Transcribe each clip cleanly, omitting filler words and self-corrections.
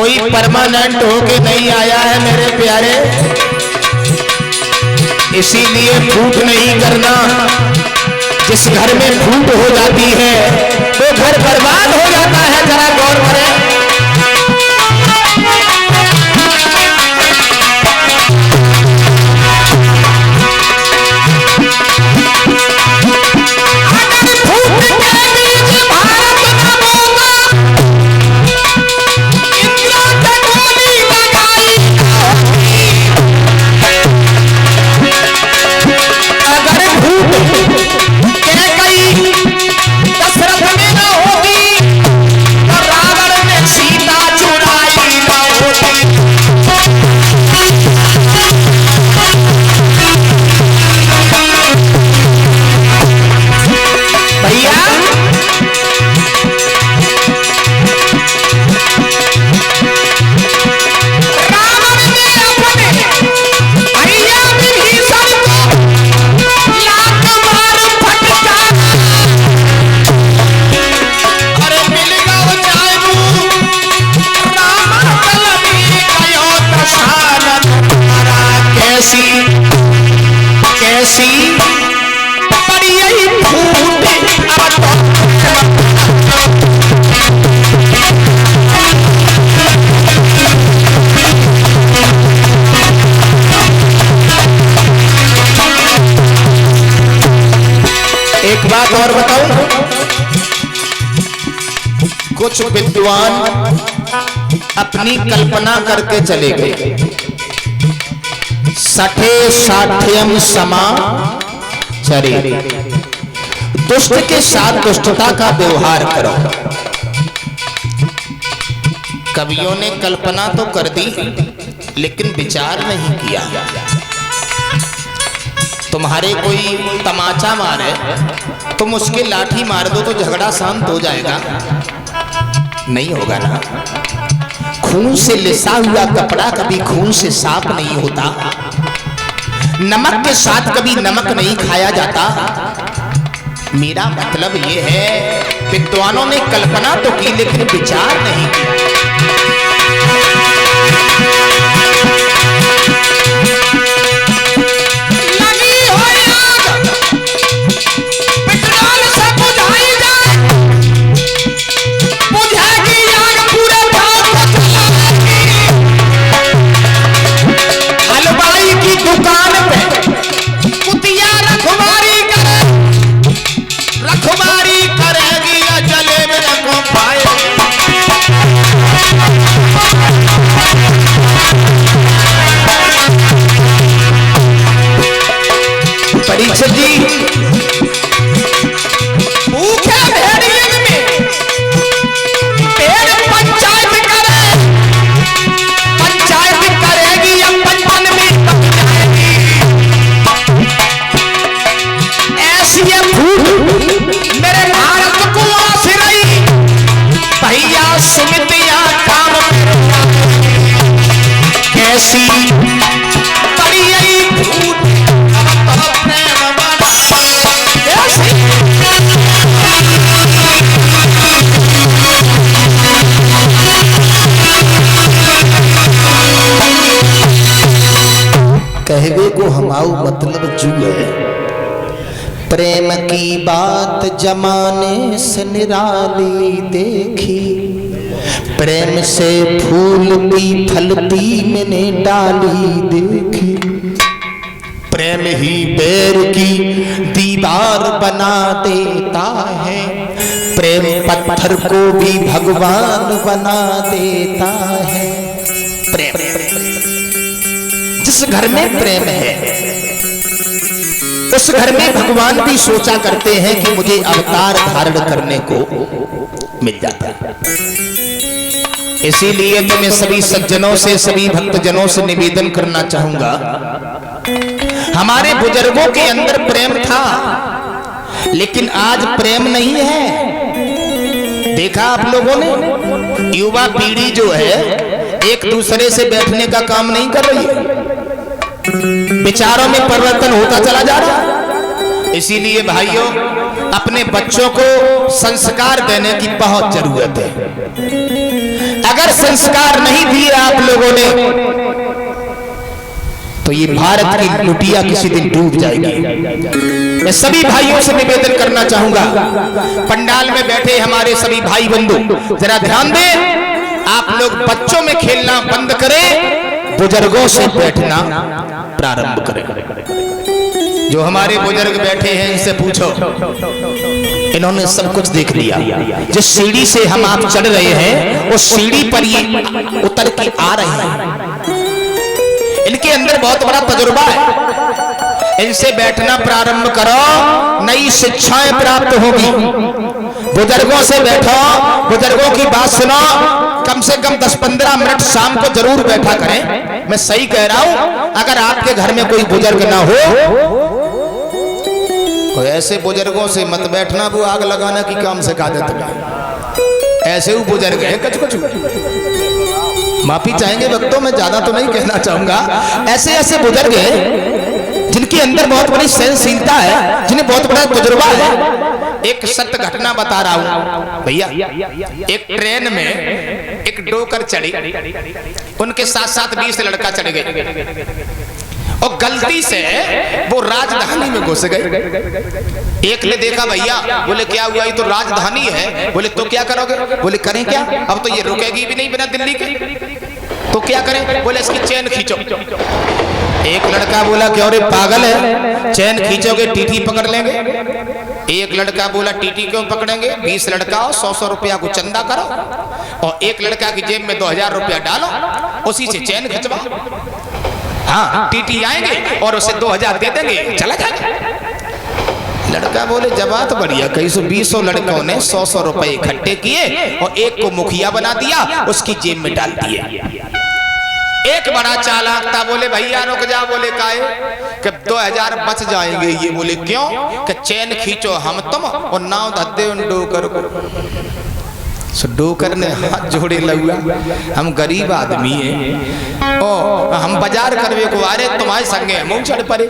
कोई परमानेंट होके नहीं आया है मेरे प्यारे, इसीलिए फूट नहीं करना। जिस घर में फूट हो जाती है वो घर बर्बाद हो जाता है, जरा गौर करें। एक बात और बताऊं, कुछ विद्वान अपनी कल्पना करके चले गए। सठे साठ्यम समा चरे, दुष्ट के साथ दुष्टता का व्यवहार करो। कवियों ने कल्पना तो कर दी लेकिन विचार नहीं किया। तुम्हारे कोई तमाचा मारे, तुम उसके लाठी मार दो तो झगड़ा शांत हो जाएगा? नहीं होगा ना। खून से लिसा हुआ कपड़ा कभी खून से साफ नहीं होता, नमक के साथ कभी नमक नहीं खाया जाता। मेरा मतलब ये है, विद्वानों ने कल्पना तो की लेकिन विचार नहीं किया। परीक्षित जी भूखे भेड़ियन में पेड़ पंचायत करेगी या पंचन में बच जाएगी। ऐसी ये फूट मेरे भारत को आश्रई, भैया समितियां काम कैसी बड़ी यही फूट कहवे को हमाऊ मतलब जू है। प्रेम की बात जमाने से निराली देखी, प्रेम से फूलती फलती मैंने डाली देखी। प्रेम ही बैर की दीवार बना देता है, प्रेम पत्थर को भी भगवान बना देता है। प्रेम, जिस घर में प्रेम है उस घर में भगवान भी सोचा करते हैं कि मुझे अवतार धारण करने को मिल जाता है। इसीलिए तो मैं सभी सज्जनों से, सभी भक्तजनों से निवेदन करना चाहूंगा, हमारे बुजुर्गों के अंदर प्रेम था लेकिन आज प्रेम नहीं है। देखा आप लोगों ने, युवा पीढ़ी जो है एक दूसरे से बैठने का काम नहीं कर रही है, विचारों में परिवर्तन होता चला जा रहा है। इसीलिए भाइयों, अपने बच्चों को संस्कार देने की बहुत जरूरत है। अगर संस्कार नहीं दिए आप लोगों ने तो ये भारत की लुटिया किसी दिन डूब जाएगी। मैं सभी भाइयों से निवेदन करना चाहूंगा, पंडाल में बैठे हमारे सभी भाई बंधु जरा ध्यान दें, आप लोग बच्चों में खेलना बंद करें, बुजुर्गों से बैठना प्रारंभ करें। जो हमारे बुजुर्ग बैठे हैं इनसे पूछो, इन्होंने सब कुछ देख लिया। जिस सीढ़ी से हम आप चढ़ रहे हैं उस सीढ़ी पर ये उतर के आ रहे हैं। इनके अंदर बहुत बड़ा तजुर्बा है। इनसे बैठना प्रारंभ करो, नई शिक्षाएं प्राप्त होगी। बुजुर्गों से बैठो, बुजुर्गों की बात सुनो, कम से कम 10-15 मिनट शाम को जरूर बैठा करें। मैं सही कह रहा हूं। अगर आपके घर में कोई बुजुर्ग ना हो, तो ऐसे बुजुर्गों से मत बैठना, वो आग लगाना की काम सिखा देते हैं। ऐसे वो बुजुर्ग है माफी चाहेंगे वक्तों में, ज्यादा तो नहीं कहना चाहूंगा। ऐसे ऐसे बुजुर्ग हैं जिनके अंदर बहुत बड़ी सहनशीलता है, जिन्हें बहुत बड़ा तजुर्बा है। एक सत्य घटना बता रहा हूं भैया। एक ट्रेन में एक डोकर चढ़ी, उनके साथ साथ 20 लड़का चढ़ गए और गलती से वो राजधानी में घुस गए। एक ने देखा भैया, बोले क्या हुआ, ये तो राजधानी है। बोले तो क्या करोगे? बोले करें क्या, अब तो ये रुकेगी भी नहीं बिना दिल्ली के, तो क्या करें? बोले इसकी चैन खींचो। एक लड़का बोला क्यों रे पागल है, चैन खींचोगे टीटी पकड़ लेंगे। एक लड़का बोला टीटी क्यों पकड़ेंगे, 20 लड़का 100-100 रुपया को चंदा करो और एक लड़का की जेब में 2000 रुपया डालो, उसी से चैन खिंचवा। हाँ, टीटी आएंगे और उसे 2000 दे देंगे, चला जाएगा। लड़का बोले जवाब बढ़िया। कई 120 लड़कों ने 100-100 रुपए इकट्ठे किए और एक को मुखिया बना दिया, उसकी जेब में डाल दिए। एक बड़ा चालाक था, बोले भैया रुक जा। बोले काहे? कि 2000 बच जाएंगे। ये बोले क्यों? कि चैन खींचो हम तुम और नाव धद्दे उन डोकर को। डोकर ने हाथ जोड़े लगा, हम गरीब आदमी हैं ओ हम बाजार करवे को आ रहे, तुम्हारे संगे हम चढ़ पड़े,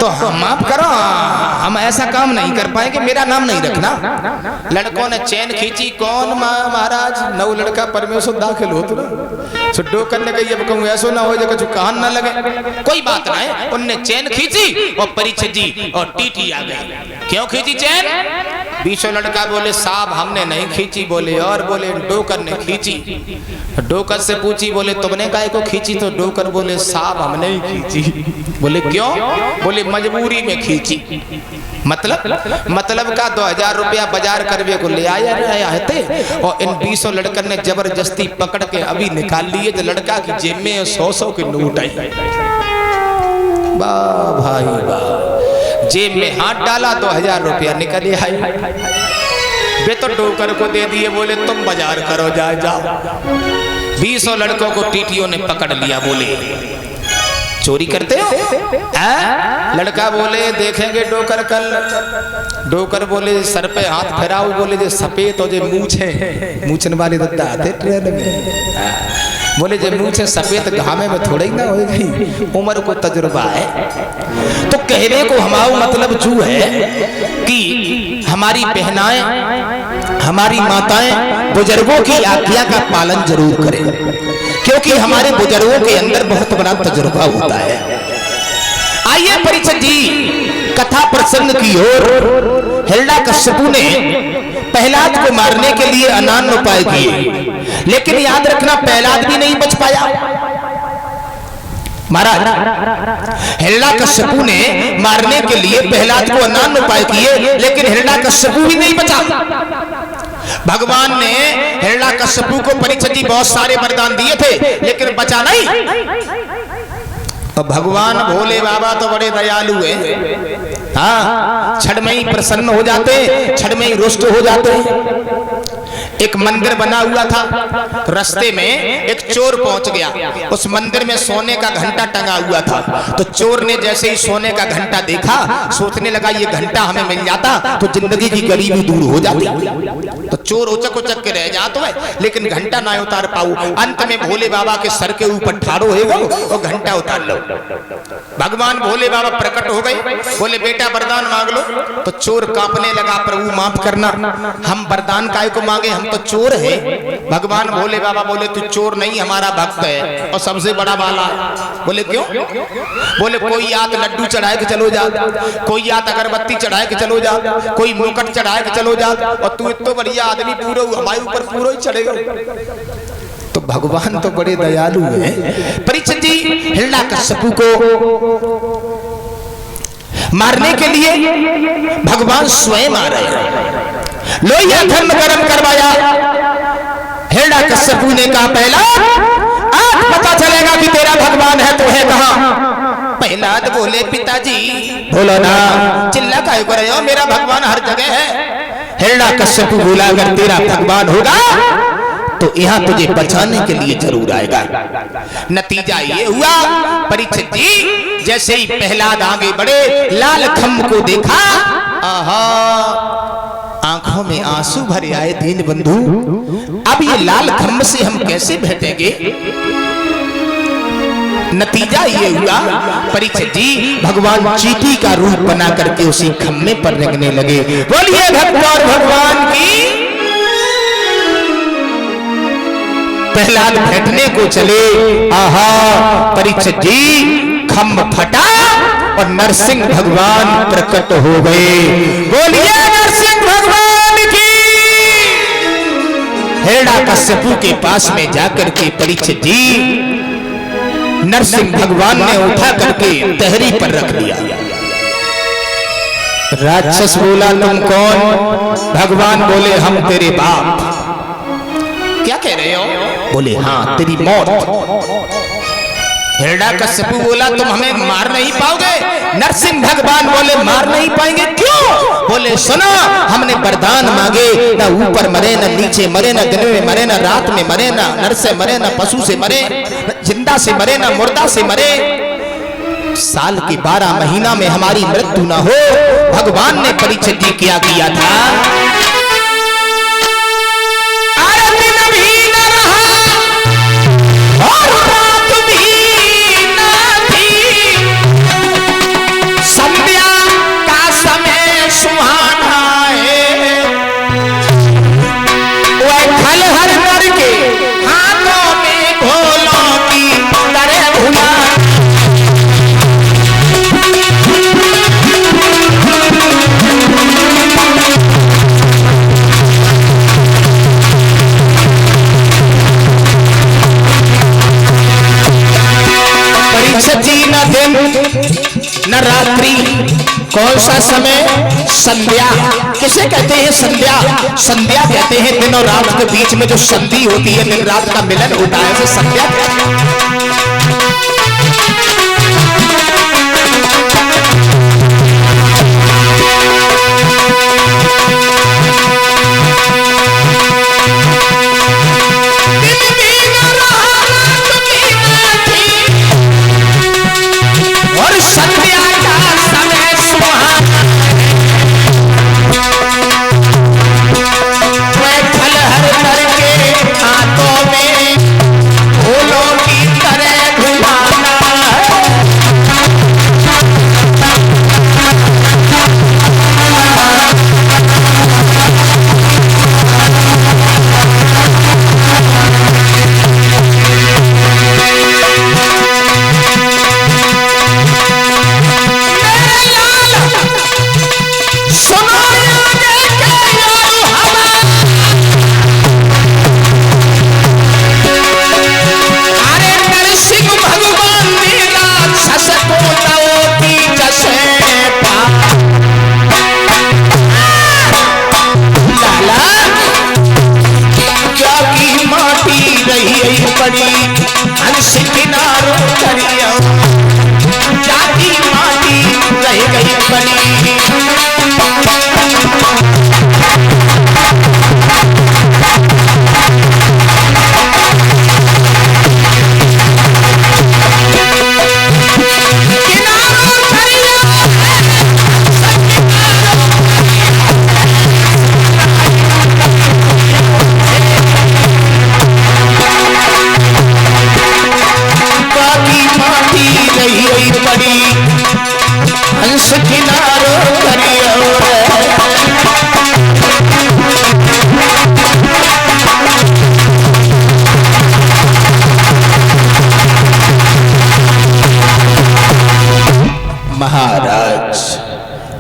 तो हम माफ करो, हम ऐसा काम नहीं कर पाएंगे, मेरा नाम नहीं रखना। लड़कों ने चैन खींची। कौन महाराज? 9 लड़का परमेश्वर दाखिल हो तो डोकर ने कही अब कहूँ ऐसा ना हो जाए कुछ कान ना लगे। कोई बात ना है, उनने चैन खींची और परीक्षा जी और टीटी आ गई। क्यों खींची चैन? 20 लड़का बोले साहब हमने नहीं खींची। बोले और? बोले डोकर ने खींची। डोकर से पूछी, बोले तुमने काहे को खींची? तो डोकर बोले साहब हमने ही खींची। बोले क्यों? बोले मजबूरी में खींची। मतलब का 2000 रुपया बाजार करवे को ले आया है और इन 20 लड़कर ने जबरदस्ती पकड़ के अभी निकाल लिए। तो लड़का की जेब में 100-100 के नोट आई। वाह भाई वाह, जेब में हाथ डाला 2000 रुपया निकल आई। वे तो डोकर को दे दिए, बोले तुम बाजार करो जाओ। 20 लड़कों को टीटियों ने पकड़ लिया। बोले चोरी करते हो? लड़का बोले देखेंगे डोकर कल। डोकर बोले सर पे हाथ फेराओ। बोले जो सफेद हो जो मूछन वाले दत्ता आते ट्रेन में। बोले जो मूछे सफेद घामे में थोड़ा ही ना होगी, उम्र को तजुर्बा है। तो कहने को हमारा मतलब जो है कि हमारी बहनाएं, हमारी माताएं बुजुर्गों की आज्ञा का पालन जरूर करें, क्योंकि हमारे बुजुर्गों के अंदर बहुत बड़ा तजुर्बा होता है। आइए परीक्षित जी कथा प्रसंग की ओर। हिरण्यकश्यपु ने प्रहलाद को मारने के लिए अनन्य उपाय किए, लेकिन याद रखना प्रहलाद भी नहीं बच पाया। महाराज हिरण्यकश्यपु ने मारने के लिए प्रहलाद को अनन्य उपाय किए, लेकिन हिरण्यकश्यपु भी नहीं बचा। भगवान ने हिरण्यकश्यपु को परीक्षित जी बहुत सारे वरदान दिए थे, लेकिन बचा नहीं। और भगवान भोले बाबा तो बड़े दयालु है। हाँ, क्षण में ही प्रसन्न हो जाते, क्षण में ही रुष्ट हो जाते। एक मंदिर बना हुआ था, रास्ते में एक चोर पहुंच गया। उस मंदिर में सोने का घंटा टंगा हुआ था। तो चोर ने जैसे ही सोने का घंटा देखा, सोचने लगा ये घंटा हमें मिल जाता तो जिंदगी की गरीबी दूर हो जाती। तो चोर उचक उचक के रह जाता है, लेकिन घंटा ना उतार पाऊ। अंत में भोले बाबा के सर के ऊपर ठाड़ो होगा और घंटा उतार लो। भगवान भोले बाबा प्रकट हो गए, बोले बेटा वरदान मांग लो। तो चोर कांपने लगा, प्रभु माफ करना, हम वरदान काय को मांगे, हम तो चोर है। भगवान भोले बाबा बोले तू चोर नहीं, हमारा भक्त है और सबसे बड़ा वाला है। बोले क्यों? बोले कोई याद लड्डू चढ़ाए के चलो जा, कोई याद अगरबत्ती चढ़ाए के चलो जा, कोई मुकुट चढ़ाए के चलो जा, और तू इतना बढ़िया आदमी पूरा हमारे ऊपर पूरा ही चढ़ेगा। तो भगवान तो बड़े दयालु हैं। परीक्षित जी हिरण्यकश्यप को मारने के लिए भगवान स्वयं आ रहे हैं। लोहिया धर्म गर्म करवाया। हिरण्यकश्यप ने कहा पहला आज पता चलेगा कि तेरा भगवान है तो है कहां। प्रहलाद बोले पिताजी बोलो ना, चिल्ला काहे कर रहे हो, मेरा भगवान हर जगह है। हिरण्यकश्यप बोला अगर तेरा भगवान होगा तो यहाँ तुझे बचाने के लिए जरूर आएगा। नतीजा ये हुआ परीक्षित जी जैसे ही प्रहलाद आगे बढ़े, लाल खम्भ को देखा, आहा आंखों में आंसू भरे आए। दीन बंधु अब ये लाल खम्भ से हम कैसे भेटेंगे। नतीजा ये हुआ परीक्षित जी भगवान चींटी का रूप बना करके उसी खम्भे पर रंगने लगे। बोलिए भक्त और भगवान की। प्रहलाद बैठने को चले, आहा परीक्षित जी खम्भ फटा और नरसिंह भगवान प्रकट हो गए। बोलिए नरसिंह भगवान की। हिरण्यकश्यप के पास में जाकर के परीक्षित जी नरसिंह भगवान ने उठा करके तहरी पर रख लिया। राक्षस बोला तुम कौन? भगवान बोले हम तेरे बाप। क्या कह रहे हो? बोले हाँ तेरी मौत। हिरण्यकश्यप बोला तुम हमें मार नहीं पाओगे। नरसिंह भगवान बोले मार नहीं पाएंगे क्यों? बोले सुनो हमने वरदान मांगे, ना ऊपर मरे ना नीचे मरे, ना दिन में मरे ना रात में मरे, ना नर से मरे ना पशु से मरे, जिंदा से मरे ना मुर्दा से मरे, साल के 12 महीना में हमारी मृत्यु ना हो। भगवान ने परीक्षित जी क्या किया था, न रात्रि, कौन सा समय? संध्या। किसे कहते हैं संध्या? संध्या कहते हैं दिन और रात के बीच में जो संधि होती है, दिन रात का मिलन होता है, इसे संध्या कहते हैं।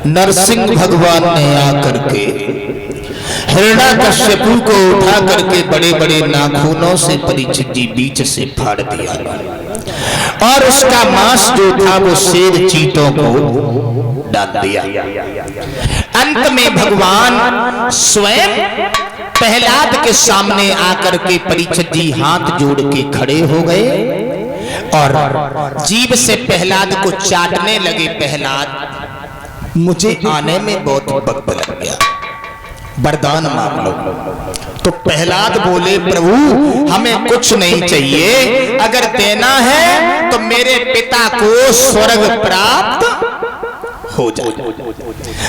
नरसिंह भगवान ने आकर के हिरण्यकश्यपु को उठा करके बड़े बड़े नाखूनों से परीक्षित जी बीच से फाड़ दिया और उसका मांस जो था वो शेर चीतों को डाल दिया। अंत में भगवान स्वयं प्रहलाद के सामने आकर के परीक्षित जी हाथ जोड़ के खड़े हो गए और जीभ से प्रहलाद को चाटने लगे। प्रहलाद मुझे आने में बहुत वक्त लग गया, वरदान मांग लो। तो प्रहलाद बोले प्रभु हमें कुछ नहीं चाहिए, अगर देना है तो मेरे पिता को स्वर्ग प्राप्त हो जाए।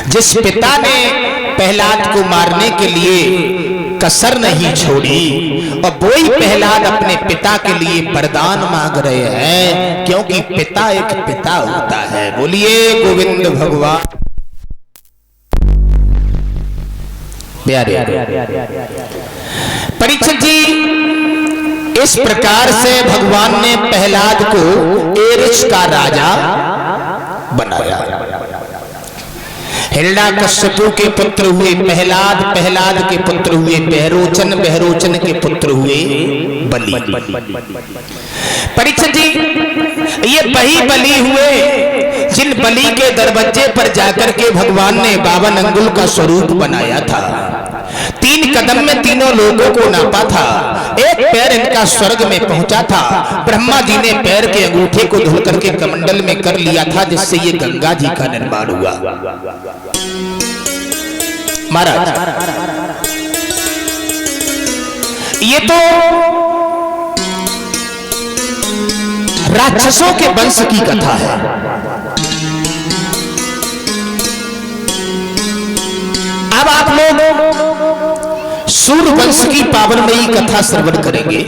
जिस पिता ने प्रहलाद को मारने के लिए कसर नहीं छोड़ी और वही प्रहलाद अपने पिता के लिए वरदान मांग रहे हैं, क्योंकि पिता एक पिता होता है। बोलिए गोविंद भगवान। प्यारे परीक्षित जी, इस प्रकार से भगवान ने प्रहलाद को एरिस का राजा बनाया। हिरण्यकश्यपु के पुत्र हुए प्रहलाद, प्रहलाद के पुत्र हुए बहरोचन, बहरोचन के पुत्र हुए बलि। परीक्षित जी, ये वही बलि हुए जिन बलि के दरवाजे पर जाकर के भगवान ने 52 अंगुल का स्वरूप बनाया था। 3 कदम में तीनों लोगों को नापा था। एक पैर इनका स्वर्ग में पहुंचा था। ब्रह्मा जी ने पैर के अंगूठे को धुल करके कमंडल में कर लिया था, जिससे ये गंगा जी का निर्माण हुआ। महाराज, ये तो राक्षसों के वंश की कथा है। अब आप लोग सूर्य वंश की पावनमयी कथा श्रवण करेंगे।